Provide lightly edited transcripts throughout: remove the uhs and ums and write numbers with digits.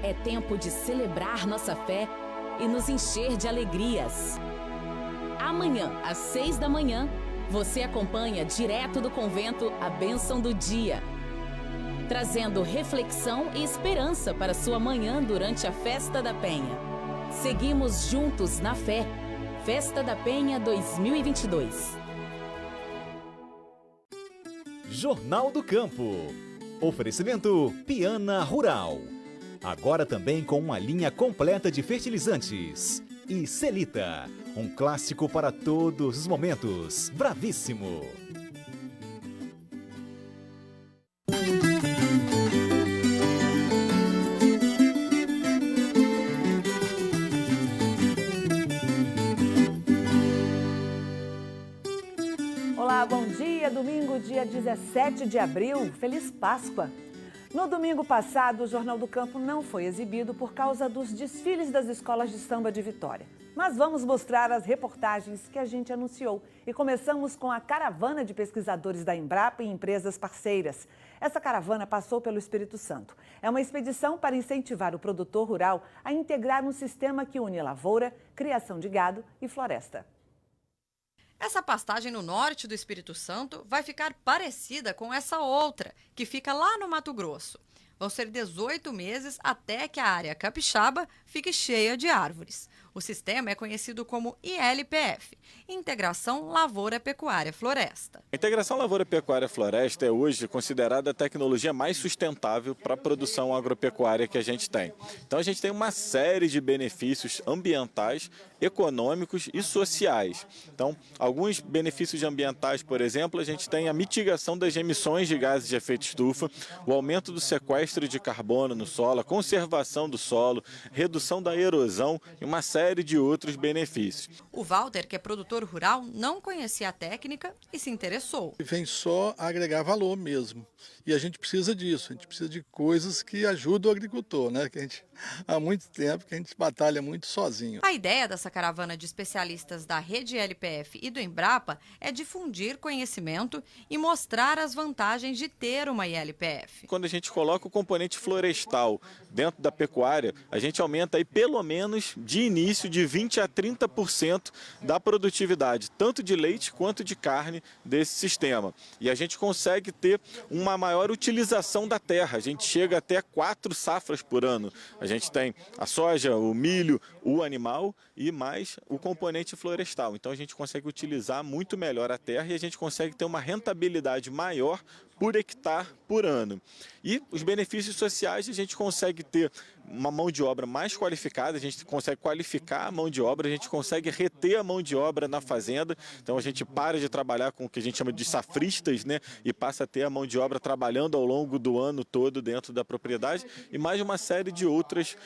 É tempo de celebrar nossa fé e nos encher de alegrias. Amanhã, às 6 da manhã, você acompanha direto do convento a bênção do dia, trazendo reflexão e esperança para sua manhã durante a Festa da Penha. Seguimos juntos na fé. Festa da Penha 2022. Jornal do Campo. Oferecimento Piana Rural. Agora também com uma linha completa de fertilizantes. E Celita, um clássico para todos os momentos. Bravíssimo. Olá, bom dia. Domingo, dia 17 de abril. Feliz Páscoa. No domingo passado, o Jornal do Campo não foi exibido por causa dos desfiles das escolas de samba de Vitória. Mas vamos mostrar as reportagens que a gente anunciou. E começamos com a caravana de pesquisadores da Embrapa e empresas parceiras. Essa caravana passou pelo Espírito Santo. É uma expedição para incentivar o produtor rural a integrar um sistema que une lavoura, criação de gado e floresta. Essa pastagem no norte do Espírito Santo vai ficar parecida com essa outra, que fica lá no Mato Grosso. Vão ser 18 meses até que a área capixaba fique cheia de árvores. O sistema é conhecido como ILPF, Integração Lavoura Pecuária Floresta. A integração Lavoura Pecuária Floresta é hoje considerada a tecnologia mais sustentável para a produção agropecuária que a gente tem. Então a gente tem uma série de benefícios ambientais, econômicos e sociais. Então, alguns benefícios ambientais, por exemplo, a gente tem a mitigação das emissões de gases de efeito estufa, o aumento do sequestro de carbono no solo, a conservação do solo, redução da erosão e uma série de outros benefícios. O Walter, que é produtor rural, não conhecia a técnica e se interessou. Vem só agregar valor mesmo. E a gente precisa disso, a gente precisa de coisas que ajudam o agricultor, né? Que a gente, há muito tempo que a gente batalha muito sozinho. A ideia dessa caravana de especialistas da Rede LPF e do Embrapa é difundir conhecimento e mostrar as vantagens de ter uma ILPF. Quando a gente coloca o componente florestal dentro da pecuária, a gente aumenta aí pelo menos de início de 20% a 30% da produtividade, tanto de leite quanto de carne desse sistema. E a gente consegue ter uma maior utilização da terra, a gente chega até 4 safras por ano. A gente tem a soja, o milho, o animal e mais o componente florestal. Então a gente consegue utilizar muito melhor a terra e a gente consegue ter uma rentabilidade maior por hectare por ano. E os benefícios sociais, a gente consegue ter uma mão de obra mais qualificada, a gente consegue qualificar a mão de obra, a gente consegue reter a mão de obra na fazenda. Então a gente para de trabalhar com o que a gente chama de safristas, né? E passa a ter a mão de obra trabalhando ao longo do ano todo dentro da propriedade e mais uma série de outros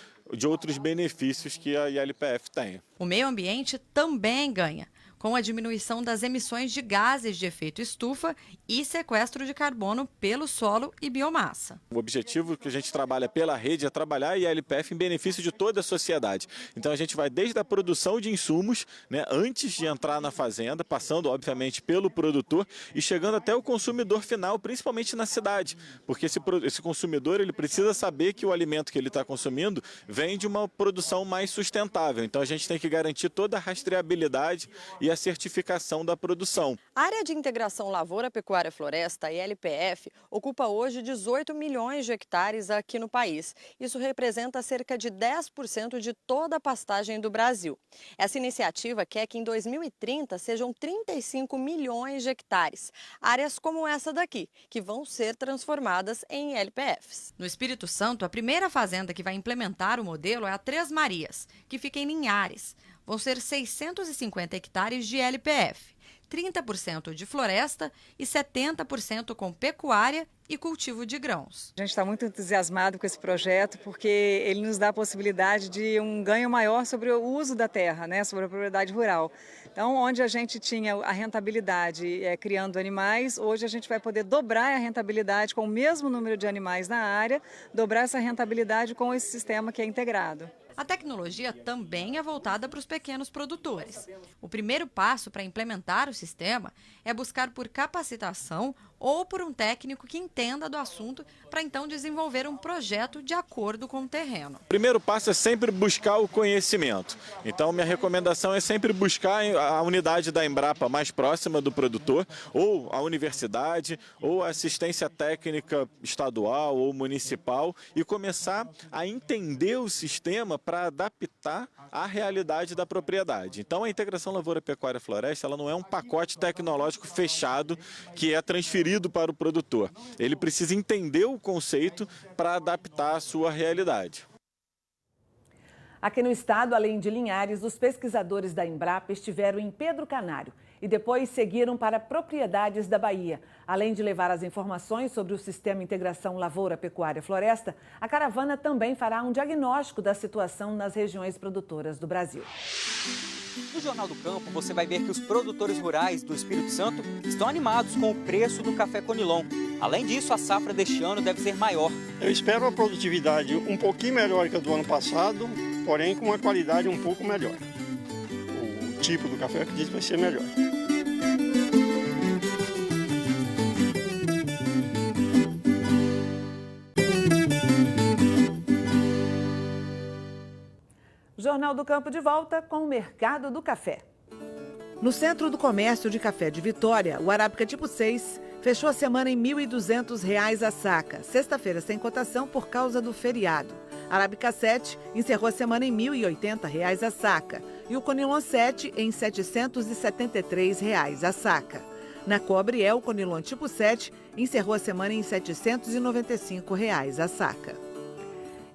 benefícios que a ILPF tem. O meio ambiente também ganha, com a diminuição das emissões de gases de efeito estufa e sequestro de carbono pelo solo e biomassa. O objetivo que a gente trabalha pela rede é trabalhar a ILPF em benefício de toda a sociedade. Então a gente vai desde a produção de insumos, né, antes de entrar na fazenda, passando obviamente pelo produtor e chegando até o consumidor final, principalmente na cidade, porque esse consumidor ele precisa saber que o alimento que ele está consumindo vem de uma produção mais sustentável. Então a gente tem que garantir toda a rastreabilidade e a certificação da produção. A área de integração Lavoura Pecuária Floresta, ILPF, ocupa hoje 18 milhões de hectares aqui no país. Isso representa cerca de 10% de toda a pastagem do Brasil. Essa iniciativa quer que em 2030 sejam 35 milhões de hectares. Áreas como essa daqui, que vão ser transformadas em ILPFs. No Espírito Santo, a primeira fazenda que vai implementar o modelo é a Três Marias, que fica em Linhares. Vão ser 650 hectares de LPF, 30% de floresta e 70% com pecuária e cultivo de grãos. A gente está muito entusiasmado com esse projeto porque ele nos dá a possibilidade de um ganho maior sobre o uso da terra, né, sobre a propriedade rural. Então, onde a gente tinha a rentabilidade criando animais, hoje a gente vai poder dobrar a rentabilidade com o mesmo número de animais na área, dobrar essa rentabilidade com esse sistema que é integrado. A tecnologia também é voltada para os pequenos produtores. O primeiro passo para implementar o sistema é buscar por capacitação ou por um técnico que entenda do assunto para então desenvolver um projeto de acordo com o terreno. O primeiro passo é sempre buscar o conhecimento. Então, minha recomendação é sempre buscar a unidade da Embrapa mais próxima do produtor, ou a universidade, ou a assistência técnica estadual ou municipal, e começar a entender o sistema para adaptar à realidade da propriedade. Então, a integração lavoura-pecuária-floresta, ela não é um pacote tecnológico fechado que é transferido para o produtor. Ele precisa entender o conceito para adaptar à sua realidade. Aqui no estado, além de Linhares, os pesquisadores da Embrapa estiveram em Pedro Canário e depois seguiram para propriedades da Bahia. Além de levar as informações sobre o Sistema Integração Lavoura-Pecuária-Floresta, a caravana também fará um diagnóstico da situação nas regiões produtoras do Brasil. No Jornal do Campo, você vai ver que os produtores rurais do Espírito Santo estão animados com o preço do café Conilon. Além disso, a safra deste ano deve ser maior. Eu espero uma produtividade um pouquinho melhor que a do ano passado, porém com uma qualidade um pouco melhor. O tipo do café eu acredito que vai ser melhor. Jornal do Campo de volta com o Mercado do Café. No Centro do Comércio de Café de Vitória, o Arábica tipo 6 fechou a semana em R$ 1.200 a saca. Sexta-feira sem cotação por causa do feriado. Arábica 7 encerrou a semana em R$ 1.080 a saca. E o Conilon 7 em R$ 773 a saca. Na Cobriel, o Conilon tipo 7 encerrou a semana em R$ 795 a saca.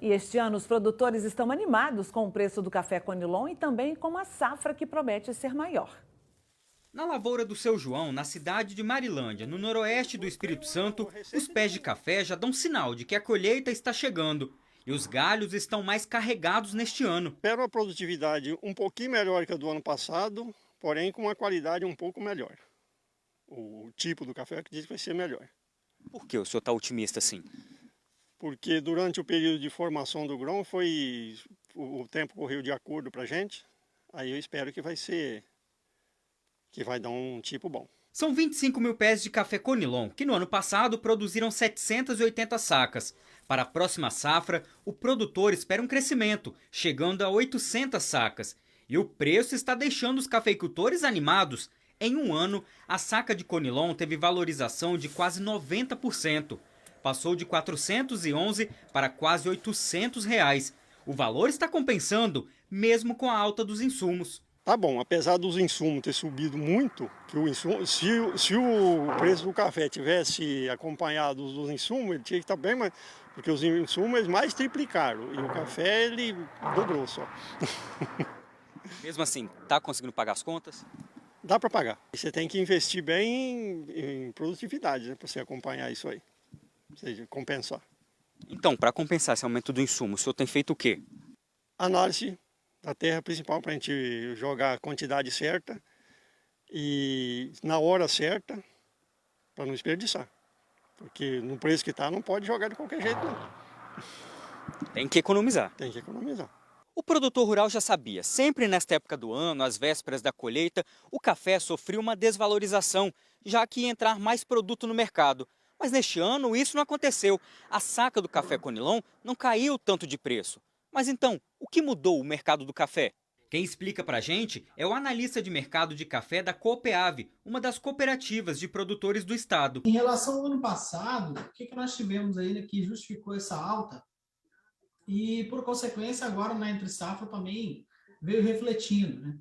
E este ano os produtores estão animados com o preço do café Conilon e também com a safra que promete ser maior. Na lavoura do Seu João, na cidade de Marilândia, no noroeste do Espírito Santo, os pés de café já dão sinal de que a colheita está chegando e os galhos estão mais carregados neste ano. Espero uma produtividade um pouquinho melhor que a do ano passado, porém com uma qualidade um pouco melhor. O tipo do café eu acredito que vai ser melhor. Por que o senhor está otimista assim? Porque durante o período de formação do grão o tempo correu de acordo para a gente, aí eu espero que vai dar um tipo bom. São 25 mil pés de café Conilon, que no ano passado produziram 780 sacas. Para a próxima safra, o produtor espera um crescimento, chegando a 800 sacas. E o preço está deixando os cafeicultores animados. Em um ano, a saca de Conilon teve valorização de quase 90%. Passou de R$ 411 para quase R$ 800. O valor está compensando, mesmo com a alta dos insumos. Tá bom, apesar dos insumos ter subido muito, se o preço do café tivesse acompanhado dos insumos, ele tinha que estar bem mais, porque os insumos mais triplicaram e o café ele dobrou só. Mesmo assim, está conseguindo pagar as contas? Dá para pagar. Você tem que investir bem em produtividade, né, para você acompanhar isso aí. Ou seja, compensar. Então, para compensar esse aumento do insumo, o senhor tem feito o quê? Análise da terra principal para a gente jogar a quantidade certa e na hora certa para não desperdiçar. Porque no preço que está não pode jogar de qualquer jeito não. Tem que economizar. Tem que economizar. O produtor rural já sabia, sempre nesta época do ano, às vésperas da colheita, o café sofria uma desvalorização, já que ia entrar mais produto no mercado. Mas neste ano isso não aconteceu. A saca do café Conilon não caiu tanto de preço. Mas então, o que mudou o mercado do café? Quem explica pra gente é o analista de mercado de café da Coopeave, uma das cooperativas de produtores do estado. Em relação ao ano passado, o que nós tivemos aí que justificou essa alta? E, por consequência, agora na entre safra também veio refletindo, né?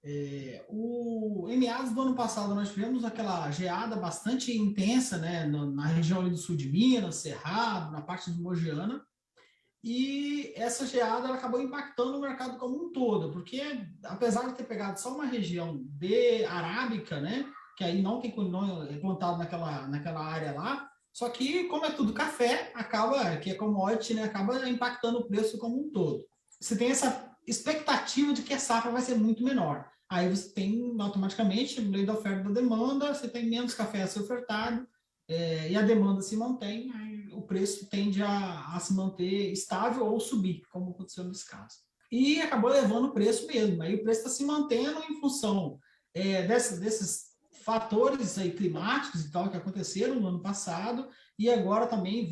Em meados do ano passado nós tivemos aquela geada bastante intensa, né, na região ali do sul de Minas, Cerrado, na parte de Mogiana, e essa geada ela acabou impactando o mercado como um todo, porque apesar de ter pegado só uma região de arábica, né, que aí não tem plantado naquela área lá, só que como é tudo café, que é commodity, né, acaba impactando o preço como um todo. Você tem essa expectativa de que a safra vai ser muito menor. Aí você tem, automaticamente, lei da oferta e da demanda, você tem menos café a ser ofertado, e a demanda se mantém, aí o preço tende a se manter estável ou subir, como aconteceu nesse caso. E acabou levando o preço mesmo. Aí o preço está se mantendo em função desses fatores aí climáticos e tal que aconteceram no ano passado e agora também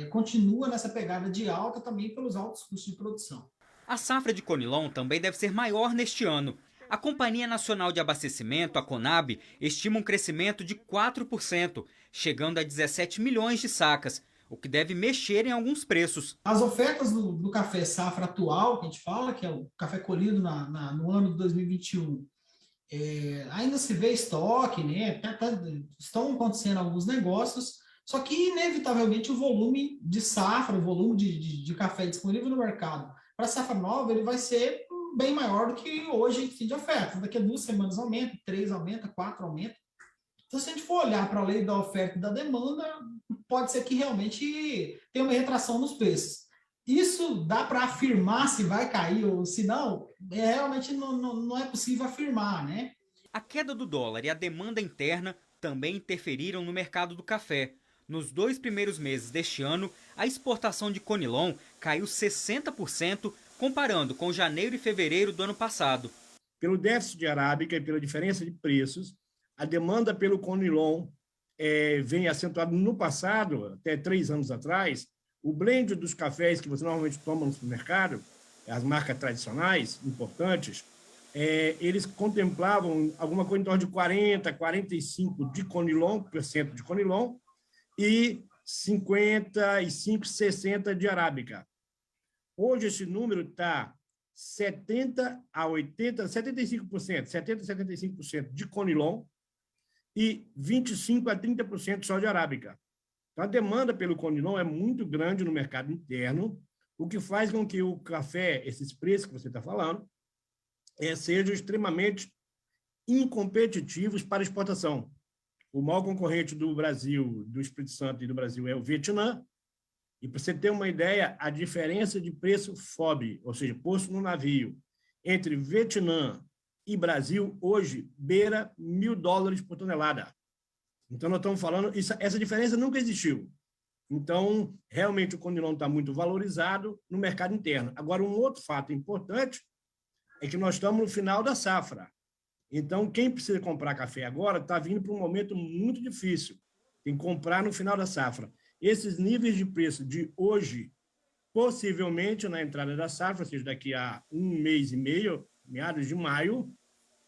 continua nessa pegada de alta também pelos altos custos de produção. A safra de Conilon também deve ser maior neste ano. A Companhia Nacional de Abastecimento, a Conab, estima um crescimento de 4%, chegando a 17 milhões de sacas, o que deve mexer em alguns preços. As ofertas do café safra atual, que a gente fala, que é o café colhido no ano de 2021, ainda se vê estoque, né? Estão acontecendo alguns negócios, só que inevitavelmente o volume de safra, o volume de café disponível no mercado para a safra nova, ele vai ser bem maior do que hoje a gente tem de oferta. Daqui a 2 semanas aumenta, 3 aumenta, 4 aumenta. Então, se a gente for olhar para a lei da oferta e da demanda, pode ser que realmente tenha uma retração nos preços. Isso dá para afirmar se vai cair ou se não, realmente não é possível afirmar, né? A queda do dólar e a demanda interna também interferiram no mercado do café. Nos 2 primeiros meses deste ano, a exportação de Conilon caiu 60%, comparando com janeiro e fevereiro do ano passado. Pelo déficit de arábica e pela diferença de preços, a demanda pelo Conilon vem acentuada no passado, até 3 anos atrás. O blend dos cafés que você normalmente toma no supermercado, as marcas tradicionais, importantes, eles contemplavam alguma coisa em torno de 40, 45% de Conilon e 55, 60% de arábica. Hoje esse número está 70 a 80, 75%, 70 a 75% de Conilon e 25 a 30% só de arábica. Então, a demanda pelo Conilon é muito grande no mercado interno, o que faz com que o café, esses preços que você está falando, sejam extremamente incompetitivos para exportação. O maior concorrente do Brasil, do Espírito Santo e do Brasil é o Vietnã. E para você ter uma ideia, a diferença de preço FOB, ou seja, posto no navio, entre Vietnã e Brasil, hoje, beira $1.000 por tonelada. Então, nós estamos falando, essa diferença nunca existiu. Então, realmente, o Conilon está muito valorizado no mercado interno. Agora, um outro fato importante é que nós estamos no final da safra. Então, quem precisa comprar café agora está vindo para um momento muito difícil. Tem que comprar no final da safra. Esses níveis de preço de hoje, possivelmente na entrada da safra, ou seja, daqui a 1 mês e meio, meados de maio,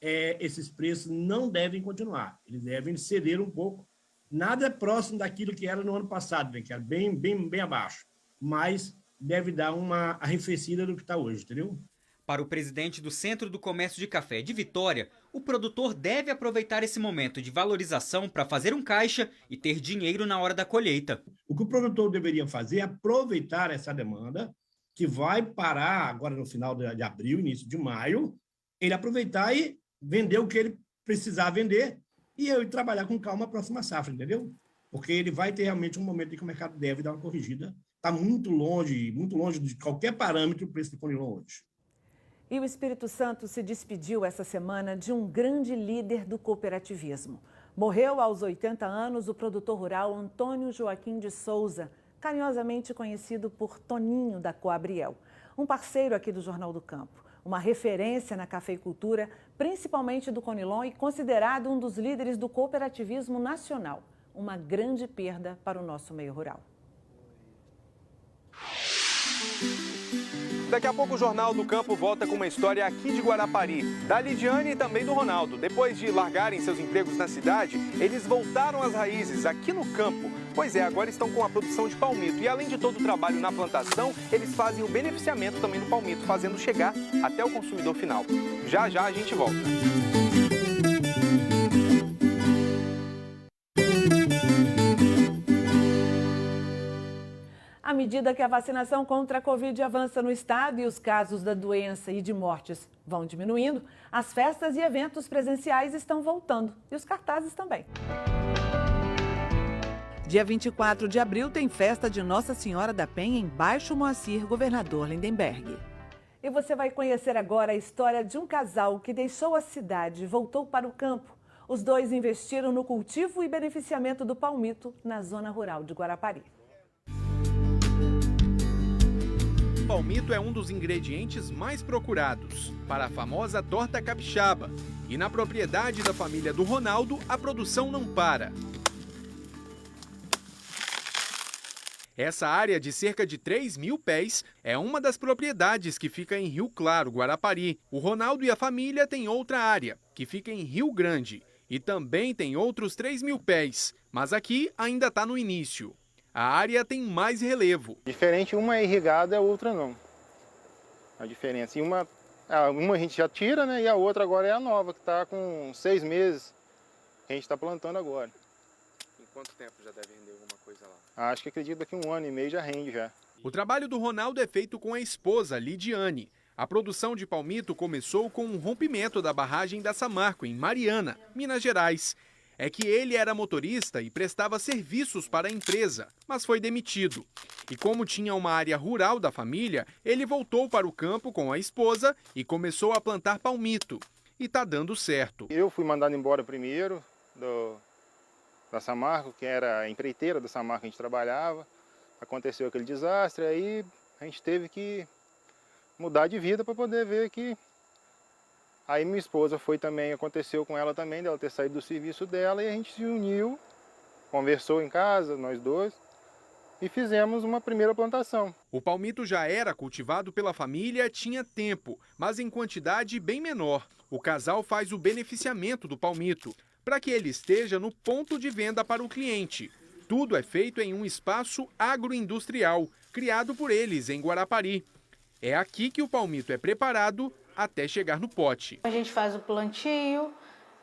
esses preços não devem continuar. Eles devem ceder um pouco. Nada é próximo daquilo que era no ano passado, né, que era bem abaixo. Mas deve dar uma arrefecida do que está hoje, entendeu? Para o presidente do Centro do Comércio de Café de Vitória, o produtor deve aproveitar esse momento de valorização para fazer um caixa e ter dinheiro na hora da colheita. O que o produtor deveria fazer é aproveitar essa demanda, que vai parar agora no final de abril, início de maio, ele aproveitar e vender o que ele precisar vender e eu trabalhar com calma a próxima safra, entendeu? Porque ele vai ter realmente um momento em que o mercado deve dar uma corrigida. Está muito longe de qualquer parâmetro o preço do Conilon hoje. E o Espírito Santo se despediu essa semana de um grande líder do cooperativismo. Morreu aos 80 anos o produtor rural Antônio Joaquim de Souza, carinhosamente conhecido por Toninho da Coabriel. Um parceiro aqui do Jornal do Campo, uma referência na cafeicultura, principalmente do Conilon e considerado um dos líderes do cooperativismo nacional. Uma grande perda para o nosso meio rural. Daqui a pouco o Jornal do Campo volta com uma história aqui de Guarapari, da Lidiane e também do Ronaldo. Depois de largarem seus empregos na cidade, eles voltaram às raízes aqui no campo. Pois é, agora estão com a produção de palmito e além de todo o trabalho na plantação, eles fazem o beneficiamento também do palmito, fazendo chegar até o consumidor final. Já já a gente volta. À medida que a vacinação contra a Covid avança no estado e os casos da doença e de mortes vão diminuindo, as festas e eventos presenciais estão voltando e os cartazes também. Dia 24 de abril tem festa de Nossa Senhora da Penha em Baixo Moacir, Governador Lindenberg. E você vai conhecer agora a história de um casal que deixou a cidade e voltou para o campo. Os dois investiram no cultivo e beneficiamento do palmito na zona rural de Guarapari. palmito é um dos ingredientes mais procurados para a famosa torta capixaba. E na propriedade da família do Ronaldo, a produção não para. Essa área de cerca de 3.000 pés é uma das propriedades que fica em Rio Claro, Guarapari. O Ronaldo e a família têm outra área, que fica em Rio Grande. E também tem outros 3.000 pés, mas aqui ainda está no início. A área tem mais relevo. Diferente, uma é irrigada e a outra não. A diferença. E uma a gente já tira, né? E a outra agora é a nova, que está com 6 meses, que a gente está plantando agora. Em quanto tempo já deve render alguma coisa lá? Acho que acredito que daqui 1 ano e meio já rende já. O trabalho do Ronaldo é feito com a esposa, Lidiane. A produção de palmito começou com um rompimento da barragem da Samarco, em Mariana, Minas Gerais. É que ele era motorista e prestava serviços para a empresa, mas foi demitido. E como tinha uma área rural da família, ele voltou para o campo com a esposa e começou a plantar palmito. E está dando certo. Eu fui mandado embora primeiro da Samarco, que era a empreiteira da Samarco que a gente trabalhava. Aconteceu aquele desastre, aí a gente teve que mudar de vida para poder ver que... Aí minha esposa foi também, aconteceu com ela também, dela ter saído do serviço dela, e a gente se uniu, conversou em casa, nós dois, e fizemos uma primeira plantação. O palmito já era cultivado pela família, tinha tempo, mas em quantidade bem menor. O casal faz o beneficiamento do palmito, para que ele esteja no ponto de venda para o cliente. Tudo é feito em um espaço agroindustrial, criado por eles em Guarapari. É aqui que o palmito é preparado até chegar no pote. A gente faz o plantio,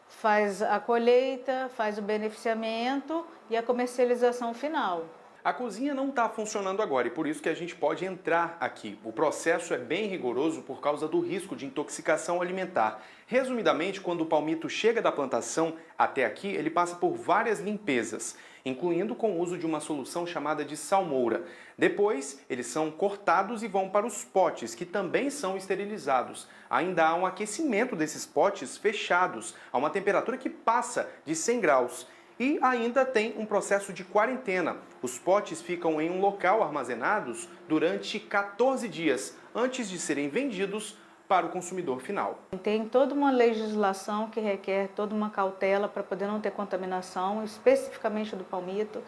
faz a colheita, faz o beneficiamento e a comercialização final. A cozinha não está funcionando agora e por isso que a gente pode entrar aqui. O processo é bem rigoroso por causa do risco de intoxicação alimentar. Resumidamente, quando o palmito chega da plantação até aqui, ele passa por várias limpezas, incluindo com o uso de uma solução chamada de salmoura. Depois, eles são cortados e vão para os potes, que também são esterilizados. Ainda há um aquecimento desses potes fechados, a uma temperatura que passa de 100 graus. E ainda tem um processo de quarentena. Os potes ficam em um local armazenados durante 14 dias, antes de serem vendidos para o consumidor final. Tem toda uma legislação que requer toda uma cautela para poder não ter contaminação, especificamente do palmito.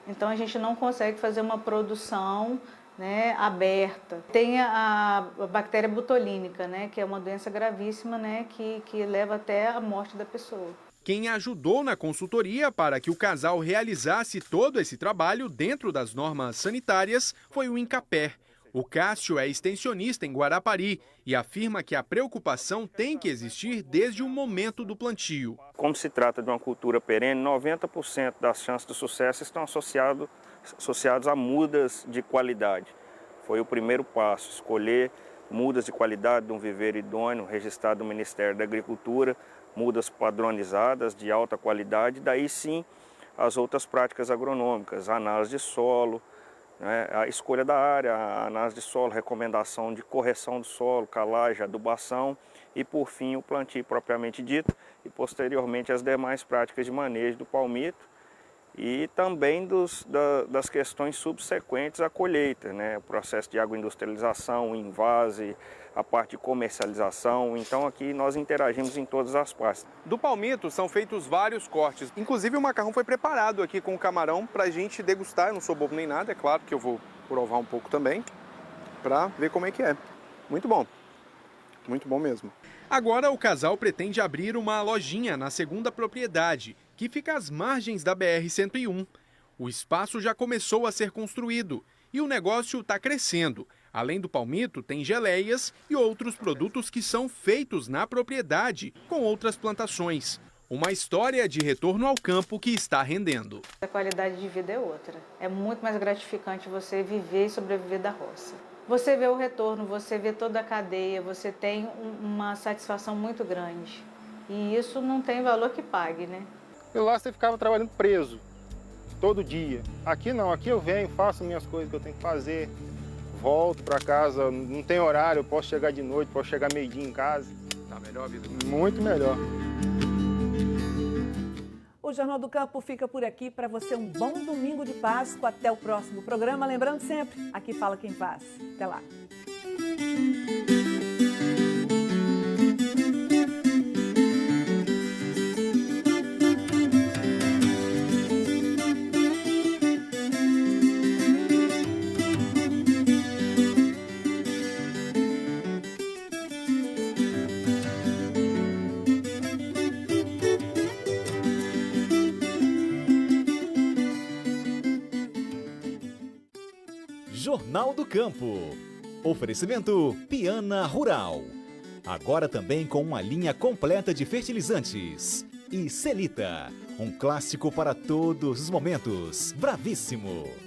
Então a gente não consegue fazer uma produção, né, aberta. Tem a bactéria botulínica, né, que é uma doença gravíssima, né, que leva até a morte da pessoa. Quem ajudou na consultoria para que o casal realizasse todo esse trabalho dentro das normas sanitárias foi o Incapé. O Cássio é extensionista em Guarapari e afirma que a preocupação tem que existir desde o momento do plantio. Como se trata de uma cultura perene, 90% das chances de sucesso estão associados a mudas de qualidade. Foi o primeiro passo, escolher mudas de qualidade de um viveiro idôneo registrado no Ministério da Agricultura, mudas padronizadas de alta qualidade, daí sim as outras práticas agronômicas, a análise de solo, né, a escolha da área, a análise de solo, recomendação de correção do solo, calagem, adubação e por fim o plantio propriamente dito e posteriormente as demais práticas de manejo do palmito e também das questões subsequentes à colheita, né, o processo de agroindustrialização, o invase, a parte de comercialização, então aqui nós interagimos em todas as partes. Do palmito são feitos vários cortes, inclusive o macarrão foi preparado aqui com o camarão para a gente degustar, eu não sou bobo nem nada, é claro que eu vou provar um pouco também, para ver como é que é. Muito bom mesmo. Agora o casal pretende abrir uma lojinha na segunda propriedade, que fica às margens da BR-101. O espaço já começou a ser construído e o negócio está crescendo. Além do palmito, tem geleias e outros produtos que são feitos na propriedade, com outras plantações. Uma história de retorno ao campo que está rendendo. A qualidade de vida é outra. É muito mais gratificante você viver e sobreviver da roça. Você vê o retorno, você vê toda a cadeia, você tem uma satisfação muito grande. E isso não tem valor que pague, né? E lá você ficava trabalhando preso, todo dia. Aqui não, aqui eu venho, faço minhas coisas que eu tenho que fazer, volto para casa, não tem horário, eu posso chegar de noite, posso chegar meio-dia em casa. Tá melhor a vida? Muito melhor. O Jornal do Campo fica por aqui. Para você, um bom domingo de Páscoa. Até o próximo programa. Lembrando sempre, aqui fala quem faz. Até lá. Jornal do Campo. Oferecimento Piana Rural. Agora também com uma linha completa de fertilizantes. E Celita, um clássico para todos os momentos. Bravíssimo.